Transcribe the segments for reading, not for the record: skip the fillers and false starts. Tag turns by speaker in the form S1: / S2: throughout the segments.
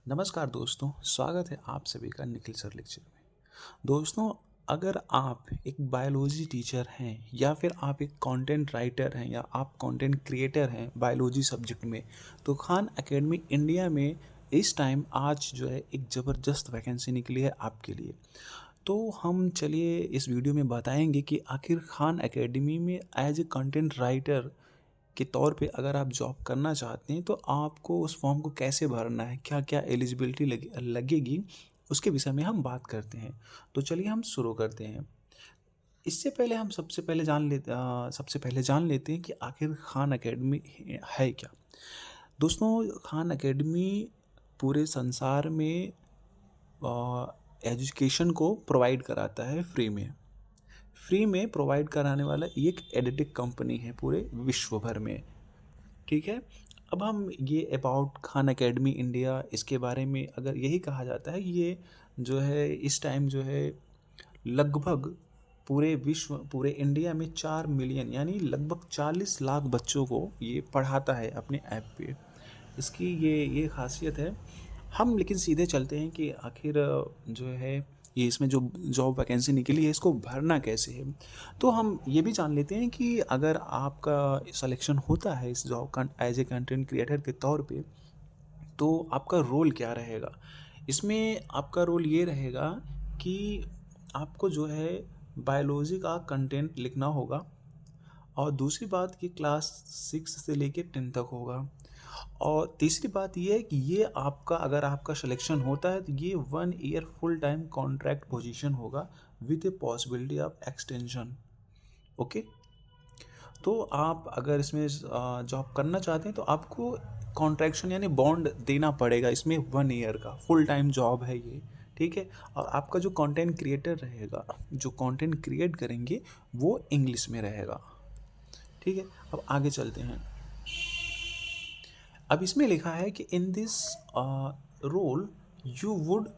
S1: नमस्कार दोस्तों, स्वागत है आप सभी का निखिल सर लेक्चर में। दोस्तों, अगर आप एक बायोलॉजी टीचर हैं या फिर आप एक कंटेंट राइटर हैं या आप कंटेंट क्रिएटर हैं बायोलॉजी सब्जेक्ट में, तो खान एकेडमी इंडिया में इस टाइम आज जो है एक ज़बरदस्त वैकेंसी निकली है आपके लिए। तो हम चलिए इस वीडियो में बताएंगे कि आखिर खान एकेडमी में एज ए कंटेंट राइटर के तौर पे अगर आप जॉब करना चाहते हैं तो आपको उस फॉर्म को कैसे भरना है, क्या-क्या एलिजिबिलिटी लगेगी, उसके विषय में हम बात करते हैं। तो चलिए हम शुरू करते हैं। इससे पहले हम सबसे पहले जान लेते हैं कि आखिर खान एकेडमी है क्या? दोस्तों, खान एकेडमी पूरे संसार में एजुकेशन को प्रोवाइड कराता है फ्री में प्रोवाइड कराने वाला एक एडिटिक कंपनी है पूरे विश्व भर में। ठीक है। अब हम ये अबाउट खान एकेडमी इंडिया, इसके बारे में अगर यही कहा जाता है, ये जो है इस टाइम जो है लगभग पूरे इंडिया में 4 मिलियन यानी लगभग 40 लाख बच्चों को ये पढ़ाता है अपने ऐप पे। इसकी ये खासियत है। हम लेकिन सीधे चलते हैं कि आखिर जो है ये इसमें जो जॉब वैकेंसी निकली है इसको भरना कैसे है। तो हम ये भी जान लेते हैं कि अगर आपका सिलेक्शन होता है इस जॉब का एज ए कंटेंट क्रिएटर के तौर पे, तो आपका रोल क्या रहेगा। इसमें आपका रोल ये रहेगा कि आपको जो है बायोलॉजी का कंटेंट लिखना होगा, और दूसरी बात कि क्लास 6 से लेके 10 तक होगा। और तीसरी बात ये है कि ये आपका अगर आपका सिलेक्शन होता है तो ये 1 year full time contract position होगा with a possibility of extension. Okay. तो आप अगर इसमें जॉब करना चाहते हैं तो आपको कॉन्ट्रैक्शन यानी बॉन्ड देना पड़ेगा इसमें 1 ईयर का। फुल टाइम जॉब है ये। ठीक है। और आपका जो कंटेंट क्रिएटर रहेगा, जो कंटेंट क्रिएट करेंगे, वो इंग्लिश में रहेगा। ठीक है। अब आगे चलते हैं। अब इसमें लिखा है कि in this role you would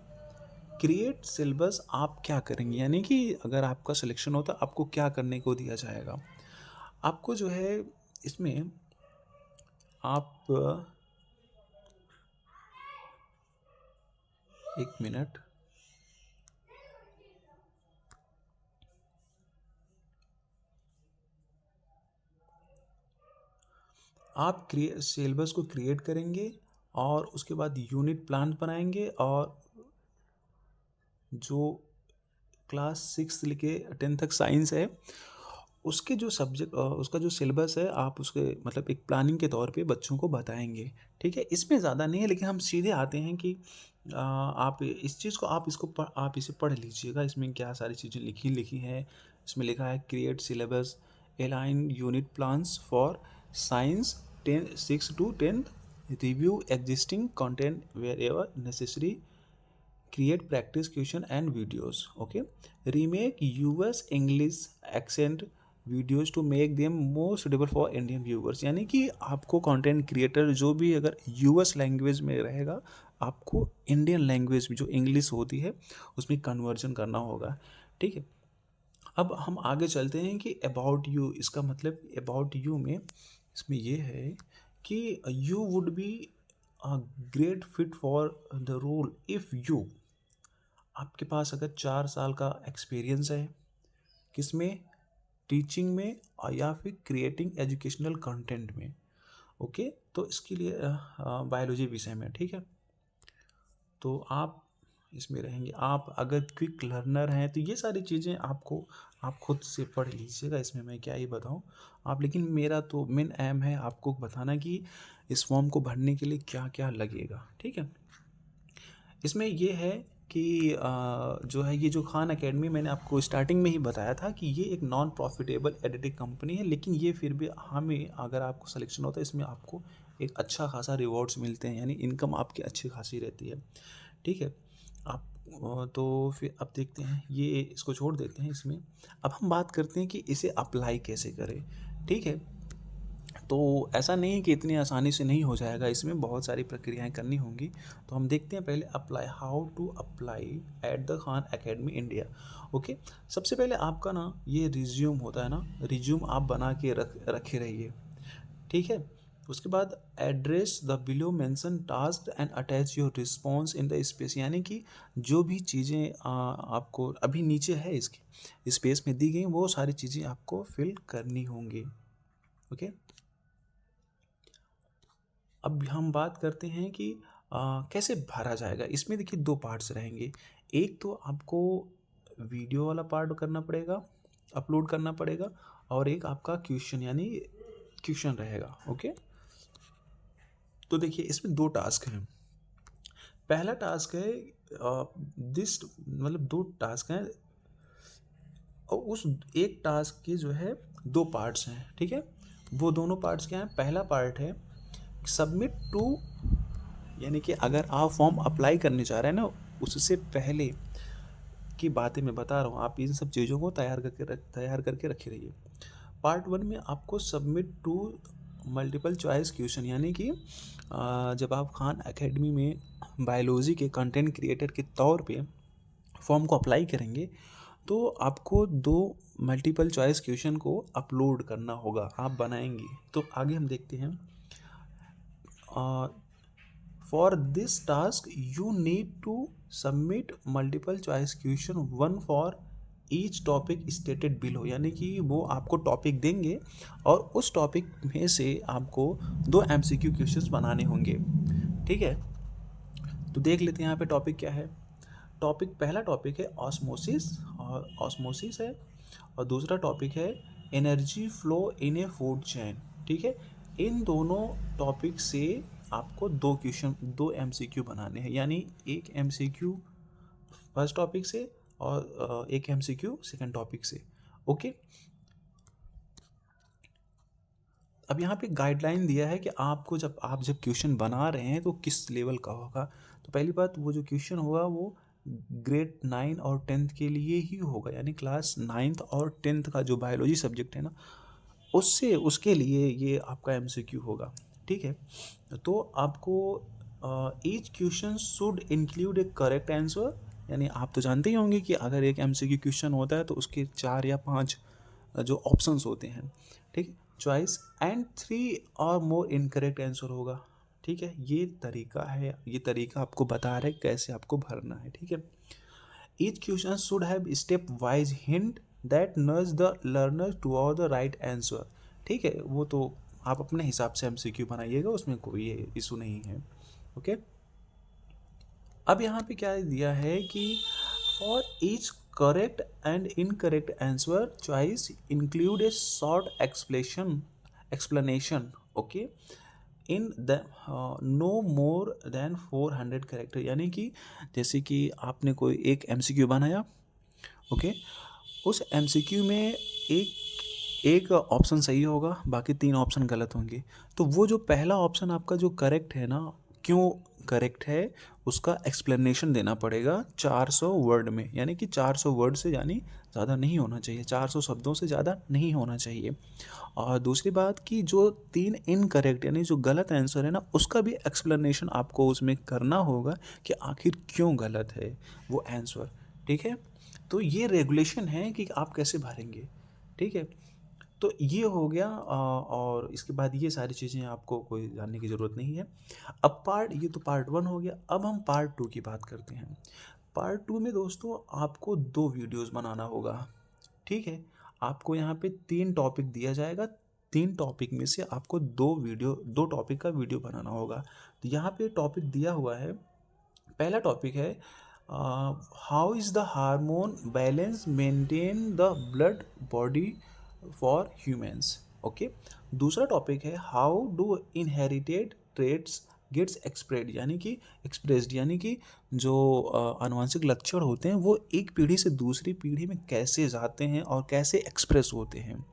S1: create syllabus. आप क्या करेंगे, यानी कि अगर आपका सिलेक्शन होता है आपको क्या करने को दिया जाएगा। आपको जो है इसमें आप एक मिनट। आप सिलेबस को क्रिएट करेंगे और उसके बाद यूनिट प्लान बनाएंगे, और जो क्लास 6 से लेके 10 तक साइंस है उसके जो सब्जेक्ट उसका जो सिलेबस है आप उसके मतलब एक प्लानिंग के तौर पे बच्चों को बताएंगे। ठीक है। इसमें ज़्यादा नहीं है, लेकिन हम सीधे आते हैं कि आप इस चीज़ को आप इसे पढ़ लीजिएगा। इसमें क्या सारी चीज़ें लिखी लिखी हैं। इसमें लिखा है create syllabus, align unit plans for science 6 to 10, review existing content wherever necessary, create practice question and videos. Okay. Remake US English accent videos to make them more suitable for Indian viewers. यानी कि आपको content creator जो भी अगर US language में रहेगा, आपको Indian language में जो इंग्लिश होती है उसमें कन्वर्जन करना होगा। ठीक है। अब हम आगे चलते हैं कि अबाउट यू, इसका मतलब अबाउट यू में इसमें ये है कि you would be a great fit for the role if you, आपके पास अगर 4 साल का एक्सपीरियंस है किसमें, टीचिंग में और या फिर क्रिएटिंग एजुकेशनल कंटेंट में। ओके। तो इसके लिए बायोलॉजी विषय में। ठीक है। तो आप इसमें रहेंगे। आप अगर क्विक लर्नर हैं तो ये सारी चीज़ें आपको आप खुद से पढ़ लीजिएगा, इसमें मैं क्या ही बताऊँ आप। लेकिन मेरा तो मेन एम है आपको बताना कि इस फॉर्म को भरने के लिए क्या क्या लगेगा। ठीक है। इसमें ये है कि जो है ये जो खान एकेडमी, मैंने आपको स्टार्टिंग में ही बताया था कि ये एक नॉन प्रॉफिटेबल एडिटिंग कंपनी है, लेकिन ये फिर भी हमें अगर आपको सिलेक्शन होता है इसमें आपको एक अच्छा खासा रिवॉर्ड्स मिलते हैं, यानी इनकम आपकी अच्छी खासी रहती है। ठीक है। आप तो फिर अब देखते हैं, ये इसको छोड़ देते हैं इसमें। अब हम बात करते हैं कि इसे अप्लाई कैसे करें। ठीक है। तो ऐसा नहीं है कि इतनी आसानी से नहीं हो जाएगा, इसमें बहुत सारी प्रक्रियाएं करनी होंगी। तो हम देखते हैं पहले apply, how to apply at the Khan Academy India. Okay. सबसे पहले आपका ये रिज्यूम होता है ना, रिज्यूम आप बना के रखे रहिए। ठीक है। उसके बाद address the below mention task and attach your response in the space, यानी कि जो भी चीज़ें आपको अभी नीचे है इसके स्पेस में दी गई वो सारी चीज़ें आपको फिल करनी होंगी। ओके, अब हम बात करते हैं कि कैसे भरा जाएगा। इसमें देखिए दो पार्ट्स रहेंगे। एक तो आपको वीडियो वाला पार्ट करना पड़ेगा, अपलोड करना पड़ेगा, और एक आपका क्वेश्चन यानी क्वेश्चन रहेगा। ओके, तो देखिए इसमें दो टास्क हैं। पहला टास्क है दिस, मतलब दो टास्क हैं और उस एक टास्क के जो है दो पार्ट्स हैं। ठीक है, वो दोनों पार्ट्स क्या हैं? पहला पार्ट है सबमिट टू, यानी कि अगर आप फॉर्म अप्लाई करने जा रहे हैं ना, उससे पहले की बातें मैं बता रहा हूँ, आप इन सब चीज़ों को तैयार करके रखे रहिए। पार्ट 1 में आपको submit two multiple choice question, यानी कि जब आप खान एकेडमी में बायोलॉजी के कंटेंट क्रिएटर के तौर पे फॉर्म को अप्लाई करेंगे तो आपको दो मल्टीपल चॉइस क्वेश्चन को अपलोड करना होगा, आप बनाएंगे। तो आगे हम देखते हैं। For this task you need to submit multiple choice question, one for each topic stated below, यानी कि वो आपको टॉपिक देंगे और उस टॉपिक में से आपको दो MCQ क्वेश्चंस बनाने होंगे। ठीक है, तो देख लेते हैं यहाँ पे टॉपिक क्या है। टॉपिक, पहला टॉपिक है ऑस्मोसिस, और ऑस्मोसिस है, और दूसरा टॉपिक है energy flow in A food chain. ठीक है, इन दोनों टॉपिक से आपको दो क्वेश्चन, दो MCQ बनाने हैं, यानी एक MCQ फर्स्ट टॉपिक से और एक MCQ सेकंड टॉपिक से। ओके, अब यहाँ पे गाइडलाइन दिया है कि आपको जब क्वेश्चन बना रहे हैं तो किस लेवल का होगा। तो पहली बात, वो जो क्वेश्चन होगा वो ग्रेड 9 और 10th के लिए ही होगा, यानी क्लास 9th और 10th का जो बायोलॉजी सब्जेक्ट है ना, उसके लिए ये आपका MCQ होगा। ठीक है, तो आपको each question should include A correct answer, यानी आप तो जानते ही होंगे कि अगर एक MCQ क्वेश्चन होता है तो उसके 4 या 5 जो ऑप्शंस होते हैं, ठीक, चॉइस, एंड 3 और मोर इनकरेक्ट आंसर होगा। ठीक है, ये तरीका है, ये तरीका आपको बता रहा है कैसे आपको भरना है। ठीक है, each question should have step wise hint that nudge the learner toward the right answer. ठीक है, वो तो आप अपने हिसाब से MCQ बनाइएगा, उसमें कोई इशू नहीं है। ओके, अब यहाँ पे क्या दिया है कि for each correct and incorrect answer choice include a short explanation. Okay, in the no more than 400 character, यानी कि जैसे कि आपने कोई एक MCQ बनाया। ओके, उस MCQ में एक ऑप्शन सही होगा, बाकी 3 ऑप्शन गलत होंगे। तो वो जो पहला ऑप्शन आपका जो करेक्ट है ना, क्यों करेक्ट है उसका एक्सप्लेनेशन देना पड़ेगा 400 वर्ड में, यानी कि 400 वर्ड से यानी ज़्यादा नहीं होना चाहिए, 400 शब्दों से ज़्यादा नहीं होना चाहिए। और दूसरी बात कि जो 3 इनकरेक्ट यानी जो गलत आंसर है ना, उसका भी एक्सप्लेनेशन आपको उसमें करना होगा कि आखिर क्यों गलत है वो आंसर। ठीक है, तो ये रेगुलेशन है कि आप कैसे भरेंगे। ठीक है, तो ये हो गया, और इसके बाद ये सारी चीज़ें आपको कोई जानने की ज़रूरत नहीं है। अब ये तो पार्ट 1 हो गया। अब हम पार्ट 2 की बात करते हैं। पार्ट 2 में दोस्तों आपको 2 वीडियोस बनाना होगा। ठीक है, आपको यहाँ पे 3 टॉपिक दिया जाएगा, 3 टॉपिक में से आपको 2 टॉपिक का वीडियो बनाना होगा। तो यहाँ पे टॉपिक दिया हुआ है, पहला टॉपिक है how is the hormone balance maintain the blood body for humans. Okay, दूसरा टॉपिक है how do inherited traits gets expressed, यानी कि जो आनुवंशिक लक्षण होते हैं वो एक पीढ़ी से दूसरी पीढ़ी में कैसे जाते हैं और कैसे एक्सप्रेस होते हैं।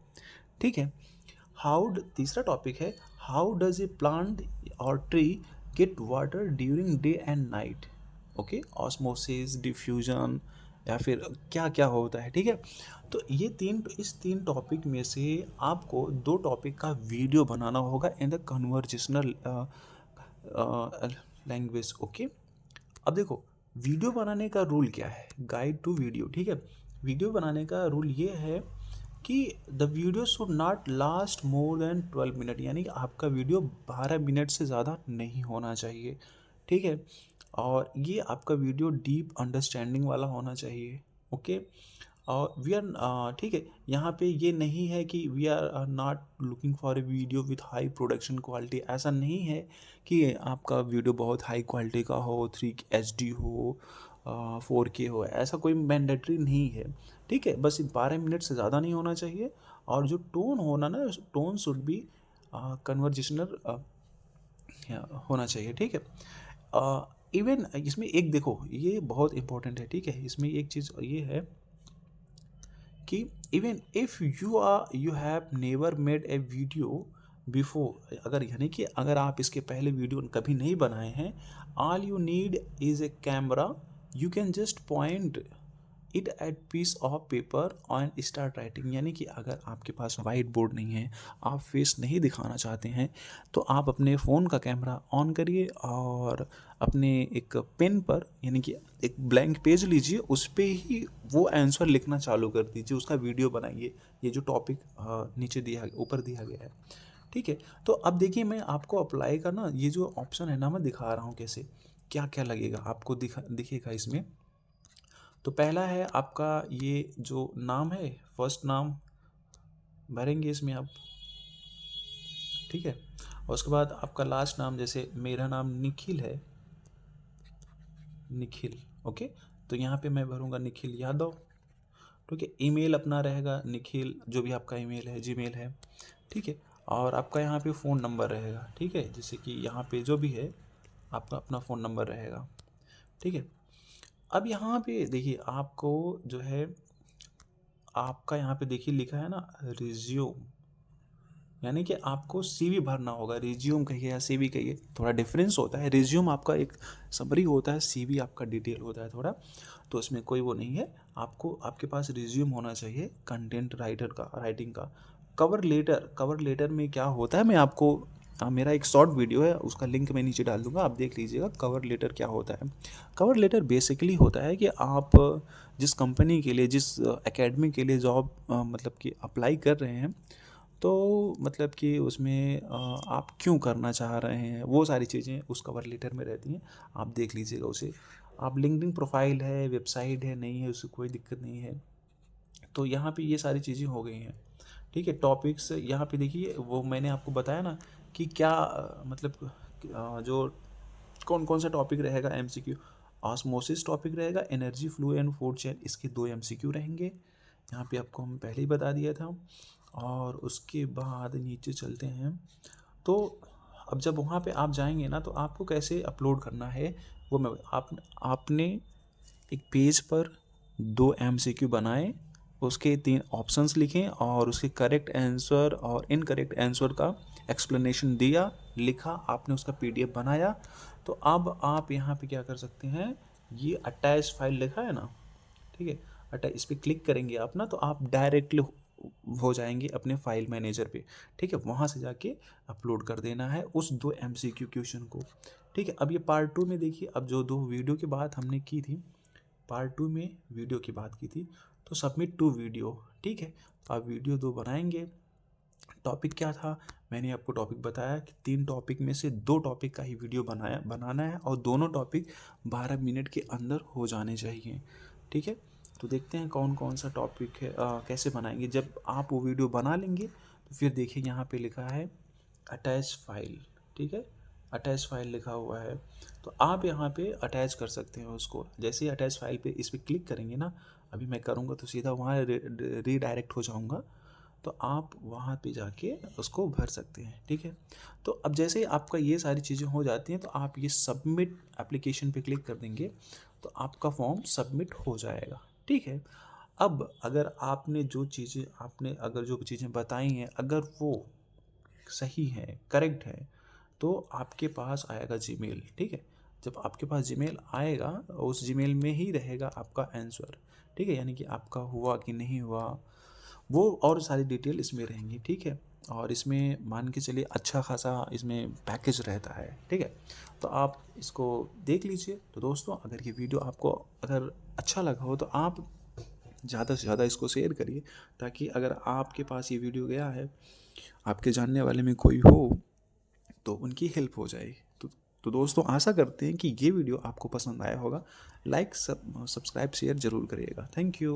S1: ठीक है, तीसरा टॉपिक है हाउ डज ए प्लांट और tree get water during day and night. Okay, osmosis, diffusion, या फिर क्या क्या होता है। ठीक है, तो इस 3 टॉपिक में से आपको 2 टॉपिक का वीडियो बनाना होगा in the conversational language. Okay, अब देखो वीडियो बनाने का रूल क्या है, गाइड टू वीडियो। ठीक है, वीडियो बनाने का रूल ये है कि the video should not last more than 12 minute, यानी कि आपका वीडियो 12 मिनट से ज़्यादा नहीं होना चाहिए, ठीक है। और ये आपका वीडियो डीप अंडरस्टैंडिंग वाला होना चाहिए, ओके। और वी आर ठीक है, यहाँ पे ये नहीं है कि we are not looking for a video with high production quality. ऐसा नहीं है कि आपका वीडियो बहुत हाई क्वालिटी का हो, 3 HD हो, 4K हो, ऐसा कोई मैंडेटरी नहीं है, ठीक है। बस 12 मिनट से ज़्यादा नहीं होना चाहिए। और जो टोन होना ना, टोन शुड बी कन्वर्जेशनल होना चाहिए, ठीक है। इवन इसमें एक देखो, ये बहुत इंपॉर्टेंट है, ठीक है। इसमें एक चीज़ ये है कि even if you have never made a video before, अगर यानी कि अगर आप इसके पहले वीडियो कभी नहीं बनाए हैं, all you need is a camera, you can just point it at piece of paper on start writing. यानी कि अगर आपके पास वाइट बोर्ड नहीं है, आप फेस नहीं दिखाना चाहते हैं, तो आप अपने फ़ोन का कैमरा ऑन करिए और अपने एक पेन पर, यानी कि एक ब्लैंक पेज लीजिए, उस पे ही वो आंसर लिखना चालू कर दीजिए, उसका वीडियो बनाइए। ये जो टॉपिक नीचे दिया, ऊपर दिया गया है, ठीक है। तो अब देखिए, मैं आपको अप्लाई का ना ये जो ऑप्शन है ना, मैं दिखा रहा हूँ कैसे क्या क्या लगेगा आपको, दिखेगा इसमें। तो पहला है आपका ये जो नाम है, फर्स्ट नाम भरेंगे इसमें आप, ठीक है। और उसके बाद आपका लास्ट नाम, जैसे मेरा नाम निखिल है, निखिल, ओके। तो यहाँ पे मैं भरूँगा निखिल यादव, ठीक है। ईमेल अपना रहेगा निखिल, जो भी आपका ईमेल है, जीमेल है, ठीक है। और आपका यहाँ पे फ़ोन नंबर रहेगा, ठीक है। जैसे कि यहाँ पे जो भी है आपका अपना फ़ोन नंबर रहेगा, ठीक है। अब यहाँ पे देखिए, आपको जो है, आपका यहाँ पे देखिए लिखा है ना रिज्यूम, यानी कि आपको सीवी भरना होगा। रिज्यूम कहिए या सीवी कहिए, थोड़ा डिफरेंस होता है। रिज्यूम आपका एक समरी होता है, सीवी आपका डिटेल होता है थोड़ा, तो इसमें कोई वो नहीं है। आपको आपके पास रिज्यूम होना चाहिए कंटेंट राइटर का, राइटिंग का। कवर लेटर, कवर लेटर में क्या होता है, मैं आपको मेरा एक शॉर्ट वीडियो है, उसका लिंक मैं नीचे डाल दूंगा, आप देख लीजिएगा कवर लेटर क्या होता है। कवर लेटर बेसिकली होता है कि आप जिस कंपनी के लिए, जिस एकेडमी के लिए जॉब मतलब कि अप्लाई कर रहे हैं, तो मतलब कि उसमें आप क्यों करना चाह रहे हैं, वो सारी चीज़ें उस कवर लेटर में रहती हैं। आप देख लीजिएगा उसे। आप लिंक्डइन प्रोफाइल है, वेबसाइट है, नहीं है, उससे कोई दिक्कत नहीं है। तो यहाँ पे ये सारी चीज़ें हो गई हैं, ठीक है। टॉपिक्स यहाँ पे देखिए, वो मैंने आपको बताया ना कि क्या मतलब जो कौन कौन सा टॉपिक रहेगा एमसीक्यू। ऑस्मोसिस टॉपिक रहेगा, energy flow and food chain, इसके 2 एमसीक्यू रहेंगे। यहाँ पे आपको हम पहले ही बता दिया था। और उसके बाद नीचे चलते हैं, तो अब जब वहाँ पे आप जाएंगे ना, तो आपको कैसे अपलोड करना है वो मैं आपने एक पेज पर 2 एमसीक्यू बनाए, उसके 3 ऑप्शंस लिखें और उसके करेक्ट आंसर और इनकरेक्ट आंसर का एक्सप्लेनेशन दिया, लिखा, आपने उसका पीडीएफ बनाया। तो अब आप यहाँ पे क्या कर सकते हैं, ये अटैच फाइल लिखा है ना, ठीक है। अटैच, इस पर क्लिक करेंगे आप ना, तो आप डायरेक्टली हो जाएंगे अपने फाइल मैनेजर पे, ठीक है। वहाँ से जाके अपलोड कर देना है उस 2 एमसीक्यू क्वेश्चन को, ठीक है। अब ये पार्ट 2 में देखिए, अब जो 2 वीडियो की बात हमने की थी, पार्ट 2 में वीडियो की बात की थी, तो सबमिट 2 वीडियो, ठीक है। तो आप वीडियो 2 बनाएंगे। टॉपिक क्या था, मैंने आपको टॉपिक बताया कि 3 टॉपिक में से 2 टॉपिक का ही वीडियो बनाना है, और दोनों टॉपिक 12 मिनट के अंदर हो जाने चाहिए, ठीक है। तो देखते हैं कौन कौन सा टॉपिक है, कैसे बनाएंगे। जब आप वो वीडियो बना लेंगे, तो फिर देखिए यहाँ पे लिखा है अटैच फाइल, ठीक है। अटैच फाइल लिखा हुआ है, तो आप यहाँ पे अटैच कर सकते हैं उसको। जैसे ही अटैच फाइल पे इस पर क्लिक करेंगे ना, अभी मैं करूँगा तो सीधा वहाँ रीडायरेक्ट हो जाऊँगा, तो आप वहाँ पे जाके उसको भर सकते हैं, ठीक है। तो अब जैसे ही आपका ये सारी चीज़ें हो जाती हैं, तो आप ये सबमिट एप्लीकेशन पे क्लिक कर देंगे, तो आपका फॉर्म सबमिट हो जाएगा, ठीक है। अब अगर आपने जो चीज़ें बताई हैं, अगर वो सही है, करेक्ट है, तो आपके पास आएगा जीमेल, ठीक है। जब आपके पास जीमेल आएगा, उस जीमेल में ही रहेगा आपका आंसर, ठीक है। यानी कि आपका हुआ कि नहीं हुआ, वो और सारी डिटेल इसमें रहेंगी, ठीक है। और इसमें मान के चलिए अच्छा खासा इसमें पैकेज रहता है, ठीक है। तो आप इसको देख लीजिए। तो दोस्तों, अगर ये वीडियो आपको अगर अच्छा लगा हो, तो आप ज़्यादा से ज़्यादा इसको शेयर करिए, ताकि अगर आपके पास ये वीडियो गया है, आपके जानने वाले में कोई हो, तो उनकी हेल्प हो जाए। तो दोस्तों, आशा करते हैं कि ये वीडियो आपको पसंद आया होगा। लाइक, सब्सक्राइब, शेयर ज़रूर करिएगा। Thank you.